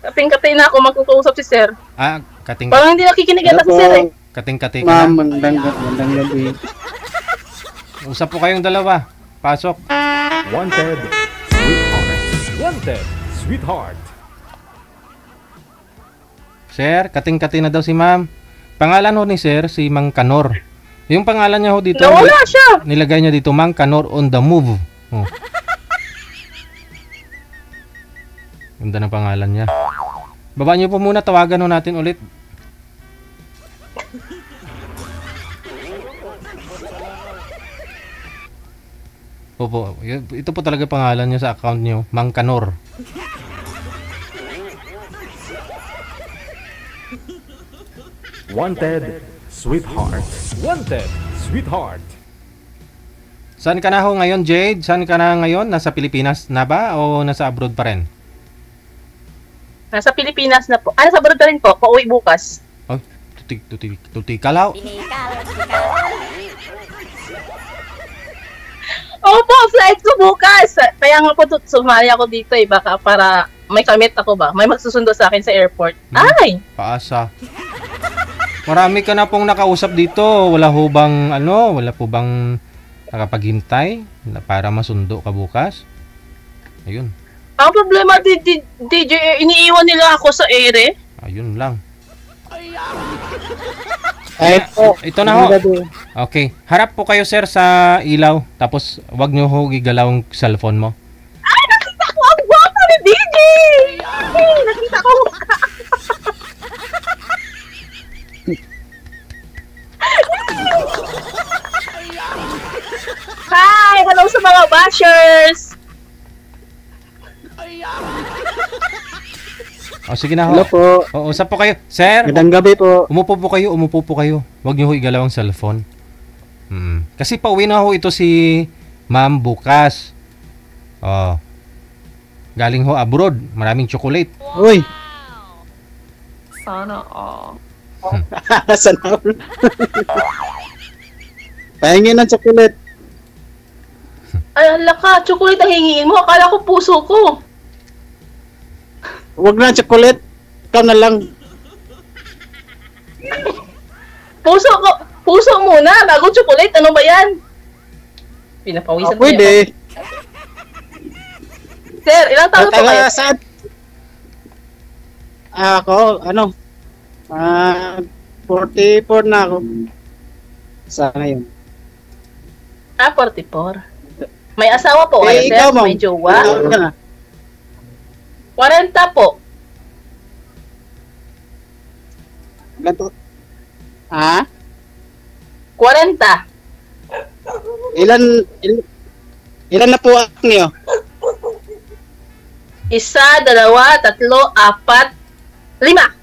Kating-kating na ako magkukusap si sir. Kating Parang hindi nakikinig yata si sir eh. kating-kating ka Ma'am, na. magandang gabi. Usap po kayong dalawa. Pasok. Wanted, sweetheart. Wanted, sweetheart. Sir, kating-kating na daw si ma'am. Pangalan ho ni sir, si Mang Kanor. Yung pangalan niya ho dito, Nawala siya. nilagay niya dito, Mang Kanor on the move. Oh. Ganda ng pangalan niya. Baba niyo po muna, tawagan ho natin ulit. Opo, ito po talaga pangalan niya sa account niyo, Mang Kanor. Wanted, sweetheart. Wanted, sweetheart. Saan ka na ho ngayon, Jade? Saan ka na ngayon? Nasa Pilipinas na ba o nasa abroad pa rin? Nasa Pilipinas na po. Nasa abroad pa rin po. Pauwi bukas. Oh, tutikalaw. Opo, flight ko bukas. Kaya nga po sumali ako dito eh. Baka para may kamit ako ba? May magsusundo sa akin sa airport. Ay! Paasa. Marami ka na pong nakausap dito. Wala ho bang, wala po bang nakapaghintay para masundo ka bukas? Ayun. Ang problema, DJ, iniiwan nila ako sa ere. Ayun lang. Ay po. Ito na ho. Okay. Harap po kayo, sir, sa ilaw. Tapos, wag nyo ho gigalaw ang cellphone mo. Ay, nakita ko ang guwapo ni DJ! Ay, nakita ko ang mukha. Hi! Hello sa mga bashers! O, sige na ho. Hello po. O, usap po kayo. Sir, Magandang gabi po. umupo po kayo. Wag nyo ho igalaw ang cellphone. Kasi pauwi na ho ito si ma'am bukas. Oh. Galing ho abroad. Maraming chocolate. Uy. Sana all. Sana all. Pahingin ng chocolate. Ay, hala ka. Chocolate ang hingiin mo. Akala ko puso ko. Huwag na chocolate. Ikaw na lang. Puso ko. Puso muna. Bago chocolate. Ano ba yan? Pinapawisan ko Pwede. Sir, ilang taon po kayo? Saan? Ako, 44 na ako. Sana yun. 44. May asawa po kayo, sir? Ikaw, ma'am. May jowa? Ikaw ka na. 40 po. Ganto. Ha? 40. Ilan na po niyo? 1, 2, 3, 4, 5.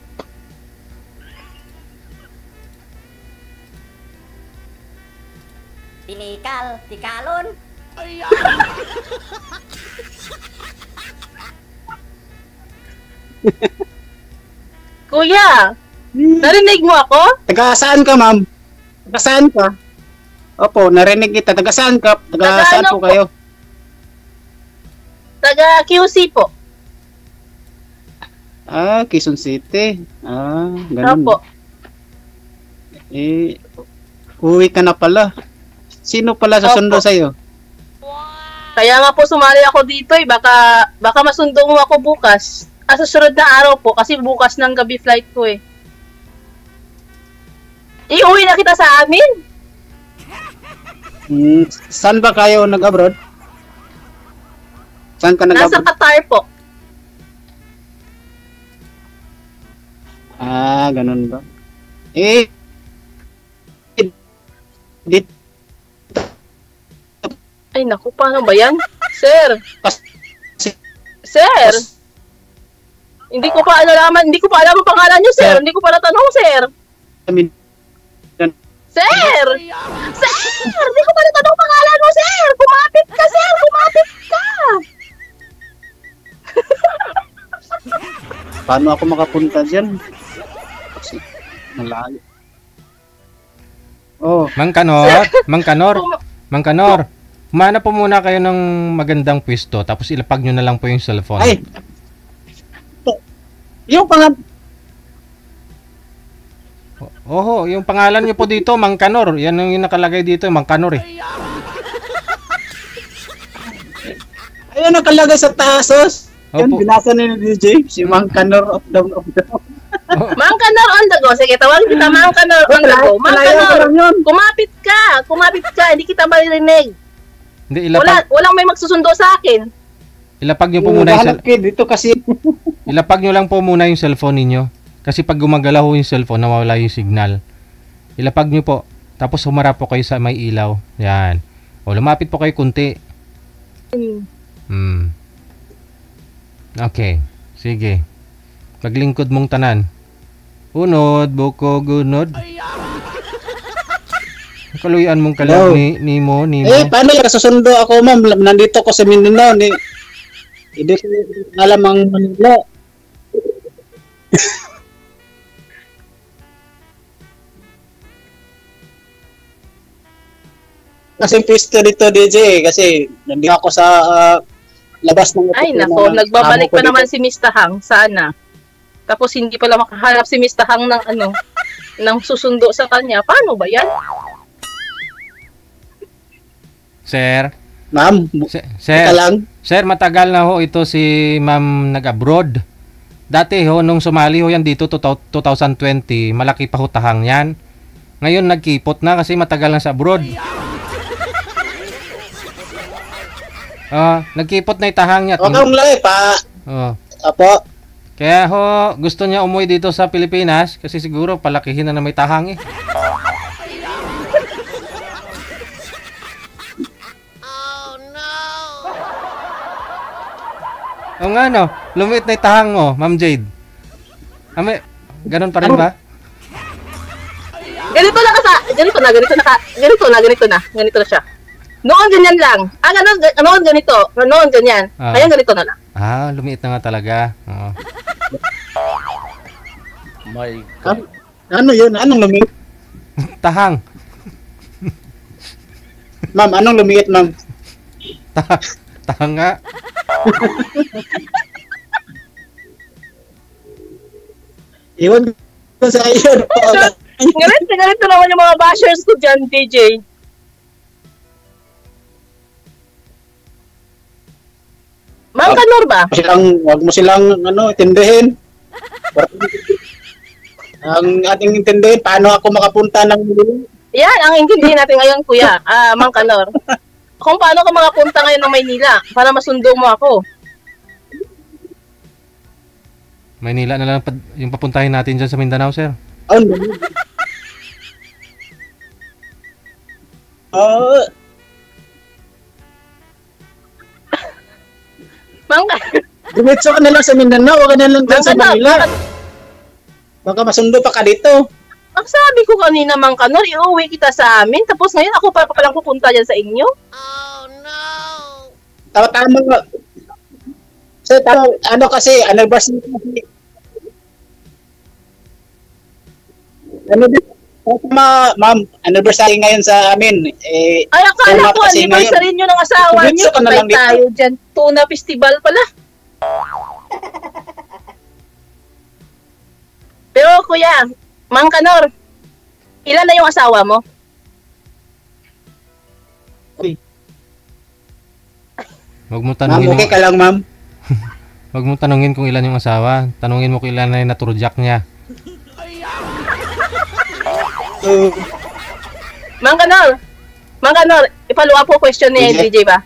Tinikal, tikalon. Kuya, narinig mo ako? Taga saan ka, ma'am? Taga saan ka? Opo, narinig kita. Taga saan ka? Taga Taga saan ano po kayo? Taga QC po. Quezon City. Ganun. Opo. Uwi ka na pala. Sino pala susundo Opo. sa'yo? Kaya nga po sumali ako dito eh. Baka masundo mo ako bukas. Sa susunod na araw po. Kasi bukas ng gabi flight ko eh. Iuwi na kita sa amin. Saan ba kayo nag-abroad? Saan ka Nasa nag-abroad? Qatar po. Ganun ba? Dit Ay naku, paano ba yan? Sir! Sir! Hindi ko pa alam ang pangalan niyo, sir. Hindi ko pa natanong, sir. Sir! Sir! Hindi ko pa natanong ang pangalan mo, sir! Kumapit ka, sir! Kumapit ka! Paano ako makapunta dyan? Kasi malayo. Mang Kanor. Humana po muna kayo ng magandang pwesto tapos ilapag nyo na lang po yung cellphone. Ay! Yung Oho, yung pangalan niyo po dito, Mang Kanor. Yan yung nakalagay dito, Mang Kanor eh. ayun nakalagay sa tasos. Yan, Opo. binasa ni DJ, si Mang Kanor of the Mang Kanor on the go. Sige, tawagin kita Mang Kanor on the go. Mang Kanor, kumapit ka. Hindi kita maririnig. Hindi, Walang may magsusundo sa akin. ilapag niyo po muna yung dito kasi. ilapag niyo lang po muna yung cellphone ninyo. Kasi pag gumagalaw yung cellphone, nawawala yung signal. Ilapag niyo po. Tapos humarap po kayo sa may ilaw. Yan. O, lumapit po kayo kunti. Okay. Sige. Paglingkod mong tanan. Unod, buko, gunod. Kaluyan mong kalag ni mo. Paano yung kasusundo ako, ma'am? Nandito ko sa Mindanao. Hindi ko alam ang Manila. Kasi pwesto dito, DJ, kasi nandito ako sa labas ng Ay, nako, nagbabalik pa naman si Mr. Hang. Sana. Tapos hindi pala makahanap si Mr. Hang ng ng susundo sa kanya. Paano ba yan? Sir. Ma'am, Sir. lang. Sir, matagal na ho ito si Ma'am nag-abroad. Dati ho, nung sumali ho yan dito, 2020, malaki pa ho tahang yan. Ngayon, nagkipot na kasi matagal na sa abroad. Nagkipot na itahang niya. Okay, umlay pa. Apo. Kaya ho, gusto niya umuwi dito sa Pilipinas kasi siguro palakihin na may tahang eh. O nga no, lumit na itahang mo, Ma'am Jade. Ganon pa rin ba? Ganito na siya. Noon ganyan lang. Noon ganito. Noon ganyan. Kaya ganito na lang. Lumiit na nga talaga. My Ano yun? Anong lumiit? Tahang. Ma'am, anong lumiit, ma'am? Tahang nga. Iwan ko sa iyo. Ganito naman yung mga bashers ko dyan, DJ. Mang Kanor ba? Wag mo silang intindihin. Ang ating intindihin, paano ako makapunta ng Yan, ang intindihin natin ngayon, kuya. Mang Kanor. Kung paano ka makapunta ngayon ng Maynila para masundo mo ako. Maynila na lang yung papuntahin natin dyan sa Mindanao, sir. Dimitso ka na lang sa Mindanao, wag ka na lang dyan sa Manila. Baka masundo pa ka dito. Ang sabi ko kanina, Mang Kanor, iuwi kita sa amin, tapos ngayon ako pa palang pupunta dyan sa inyo? Oh no! Tama nga. So, kasi, anniversary kasi. Ma'am, anniversary ngayon sa amin. Ay, akala ko anniversary nyo ng asawa nyo. Patay tayo dyan. Tuna Festival pala. Pero kuya, Mang Kanor, ilan na yung asawa mo? Huwag mo tanungin. Ma'am, okay ka lang, ma'am. Huwag mo tanungin kung ilan yung asawa. Tanungin mo kung ilan na yung naturjak niya. Mang Kanor, i-follow up po question ni DJ ba?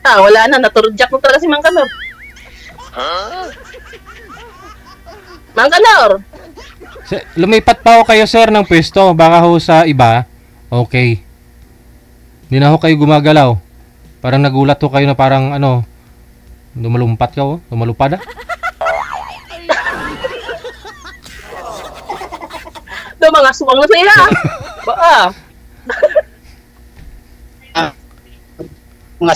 Wala na, naturjak mo talaga si Mang Kanor. Mang Kanor! Lumipat pa ho kayo, sir, ng pwesto. Baka ho sa iba. Okay. Hindi na ho kayo gumagalaw. Parang nagulat ho kayo na parang lumalumpat ka ho. Lumalupad. Mga suwang na sila. Mga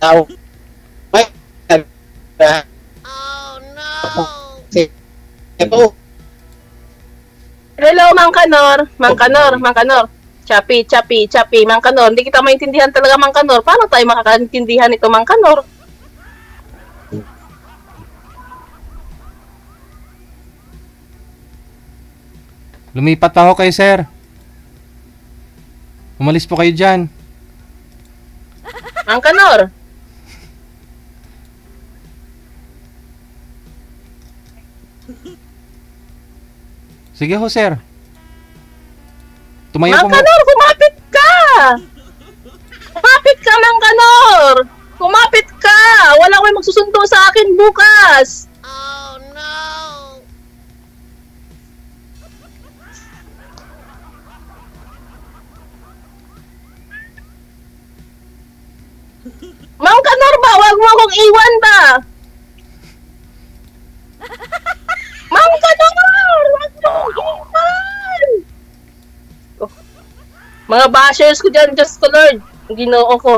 tao. Oh no! Hello, Mang Kanor. Chapi. Mang Kanor, hindi kita maintindihan talaga, Mang Kanor. Paano tayo makakaintindihan ito, Mang Kanor? Lumipat ako kay sir. Umalis po kayo dyan. Mang Kanor. Sige ho, sir. Tumayo Mang po mo. Kanor, kumapit ka! Kumapit ka, Mang Kanor! Kumapit ka! Wala ko magsusundo sa akin bukas! Oh no! Mang Kanor ba? Wag mo akong iwan ba? Mang Kanor! Wag mo akong iwan! Oh. Mga bashers ko dyan, Diyos ko Lord. Ginoo ko.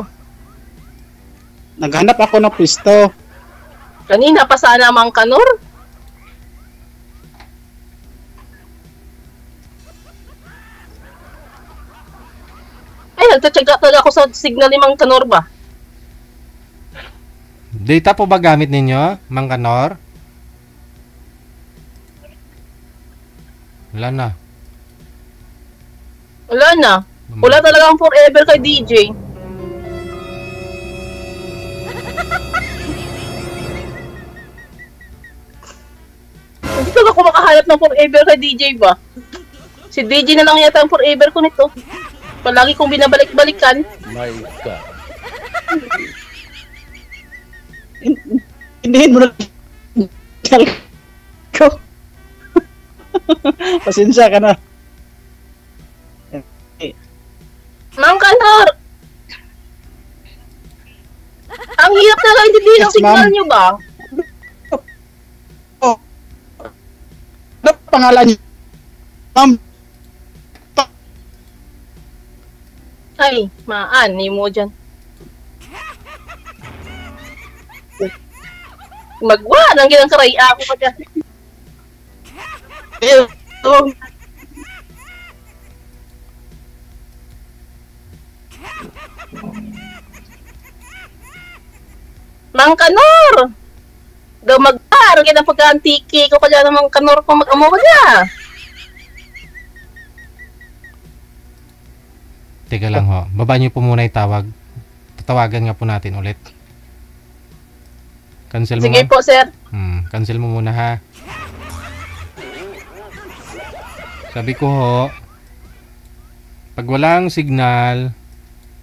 Naghanap ako ng pwesto. Kanina pa sana, Mang Kanor. Ay, nagtatsaga talaga ako sa signal ni Mang Kanor ba? Data po ba gamit ninyo, Mang Kanor? Wala na. Wala na. Wala talagang forever kay DJ. Hindi talaga ako makahanap ng forever kay DJ ba? Si DJ na lang yata ang forever ko nito. Palagi kong binabalik-balikan. My God. Hindihin mo na. Ko. Pasensya ka na. Mang Kanor! Ang hirap talaga intindihin ang Yes, signal ma'am. nyo ba? Ano pangalan niyo? Ma'am, Ay, maani mo dyan. Magwa, nang ginang karaya ako pa dyan. Oh. Mang Kanor! Daw magparo kita pagka-antiki ko kaya ng Mang Kanor pa mag-amo ko dyan. Teka lang ho. Baba niyo po muna yung tawag. Tatawagan nga po natin ulit. Cancel mo Sige ma'am. po, sir. Cancel mo muna ha. Sabi ko ho, pag walang signal,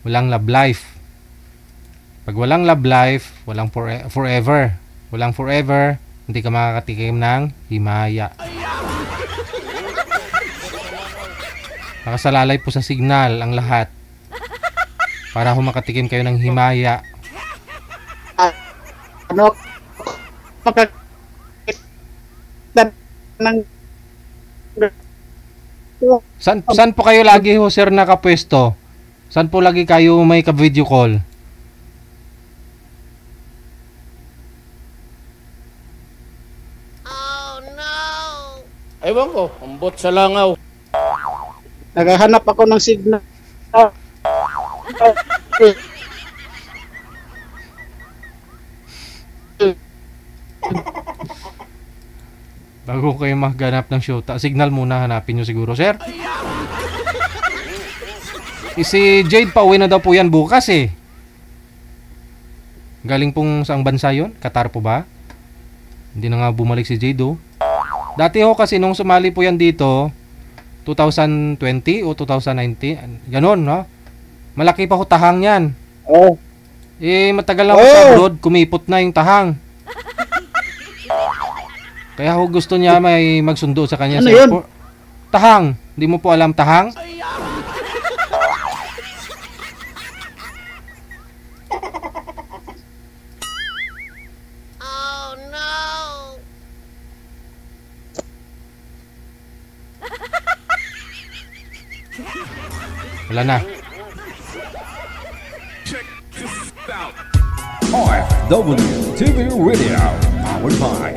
walang love life. Pag walang love life, walang forever. Walang forever, hindi ka makakatikim ng himaya. Nakasalalay po sa signal ang lahat. Para ho makatikim kayo ng himaya. ano? Ng Saan po kayo lagi ho sir nakapwesto? Saan po lagi kayo may ka-video call? Oh no! Ewan ko, ambot sa langaw. naghahanap ako ng signal. Bago kayo maghanap ng shota, signal muna hanapin nyo siguro, sir. Si Jade pauwi na daw po yan bukas eh. Galing pong saang bansa yun? Qatar po ba? Hindi na nga bumalik si Jade oh. Dati ho kasi nung sumali po yan dito, 2020 o 2019, ganon no? Malaki pa ho tahang yan. Oh, Eh matagal na ako sa abroad, kumipot na yung tahang. Kaya ho gusto niya may magsundo sa kanya Ano sa yun? airport. Tahang. Hindi mo po alam tahang? Oh no! Wala na. RFW TV Radio, powered by